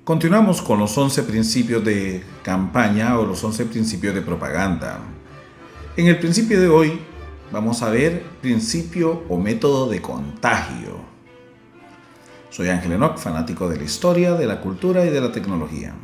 Continuamos con los 11 principios de campaña o los 11 principios de propaganda. En el principio de hoy vamos a ver principio o método de contagio. Soy Ángel Enoch, fanático de la historia, de la cultura y de la tecnología.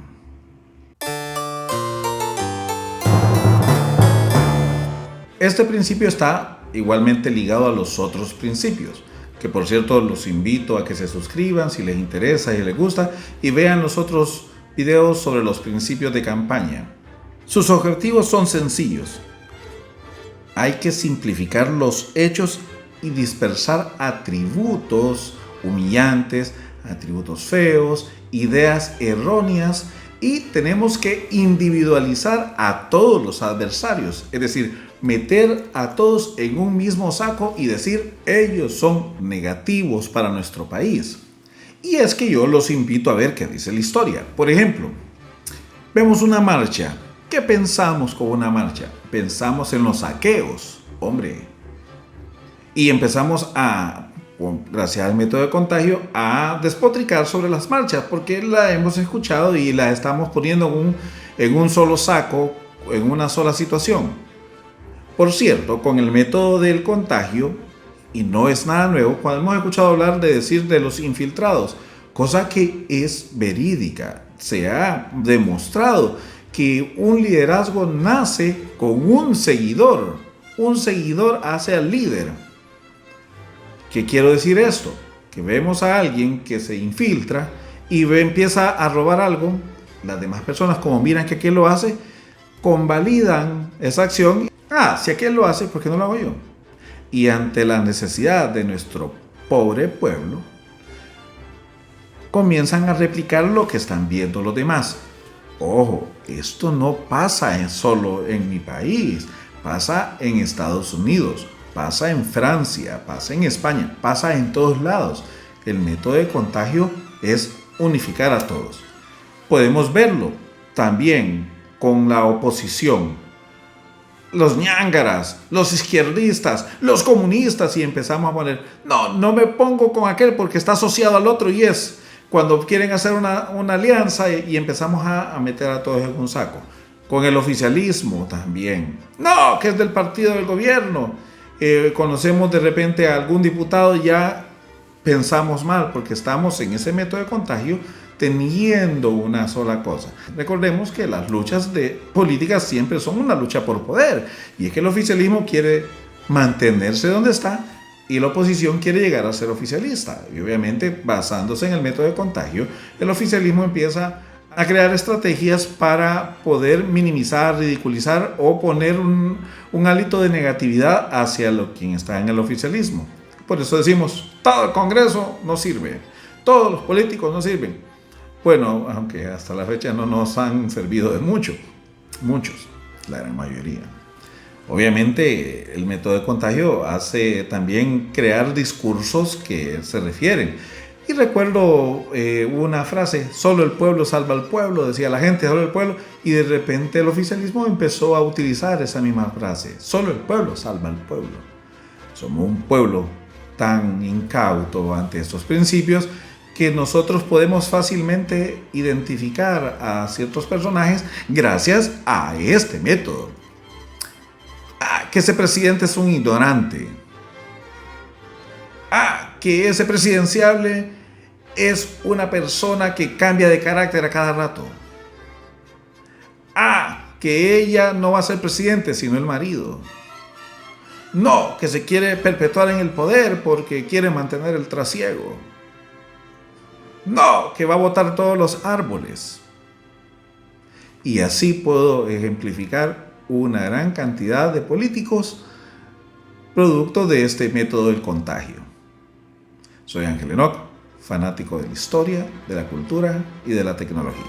Este principio está igualmente ligado a los otros principios, que por cierto los invito a que se suscriban si les interesa y les gusta y vean los otros videos sobre los principios de campaña. Sus objetivos son sencillos. Hay que simplificar los hechos y dispersar atributos humillantes, atributos feos, ideas erróneas, y tenemos que individualizar a todos los adversarios, es decir, meter a todos en un mismo saco y decir ellos son negativos para nuestro país. Y es que yo los invito a ver qué dice la historia. Por ejemplo, vemos una marcha. ¿Qué pensamos con una marcha? Pensamos en los saqueos, hombre. Y empezamos gracias al método de contagio, a despotricar sobre las marchas, porque la hemos escuchado y la estamos poniendo en un solo saco, en una sola situación. Por cierto, con el método del contagio, y no es nada nuevo, cuando hemos escuchado hablar de los infiltrados, cosa que es verídica, se ha demostrado que un liderazgo nace con un seguidor hace al líder. ¿Qué quiero decir esto? Que vemos a alguien que se infiltra y empieza a robar algo, las demás personas, como miran que aquel lo hace, convalidan esa acción. Si aquel lo hace, ¿por qué no lo hago yo? Y ante la necesidad de nuestro pobre pueblo, comienzan a replicar lo que están viendo los demás. Ojo, esto no pasa solo en mi país, pasa en Estados Unidos, pasa en Francia, pasa en España, pasa en todos lados. El método de contagio es unificar a todos. Podemos verlo también con la oposición. Los ñángaras, los izquierdistas, los comunistas, y empezamos a poner, no me pongo con aquel porque está asociado al otro, y es cuando quieren hacer una alianza y empezamos a meter a todos en un saco. Con el oficialismo también. No, que es del partido del gobierno. Conocemos de repente a algún diputado y ya pensamos mal porque estamos en ese método de contagio teniendo una sola cosa. Recordemos que las luchas políticas siempre son una lucha por poder, y es que el oficialismo quiere mantenerse donde está y la oposición quiere llegar a ser oficialista, y obviamente basándose en el método de contagio, el oficialismo empieza a crear estrategias para poder minimizar, ridiculizar o poner un hálito de negatividad hacia quien está en el oficialismo. Por eso decimos, todo el Congreso no sirve, todos los políticos no sirven. Bueno, aunque hasta la fecha no nos han servido de mucho, muchos, la gran mayoría. Obviamente el método de contagio hace también crear discursos que se refieren. Y recuerdo una frase, solo el pueblo salva al pueblo, decía la gente, solo el pueblo, y de repente el oficialismo empezó a utilizar esa misma frase, solo el pueblo salva al pueblo. Somos un pueblo tan incauto ante estos principios que nosotros podemos fácilmente identificar a ciertos personajes gracias a este método. Que ese presidente es un ignorante. Que ese presidenciable es una persona que cambia de carácter a cada rato. Que ella no va a ser presidente, sino el marido. No, que se quiere perpetuar en el poder porque quiere mantener el trasiego. No, que va a botar todos los árboles. Y así puedo ejemplificar una gran cantidad de políticos producto de este método del contagio. Soy Ángel Enoch, fanático de la historia, de la cultura y de la tecnología.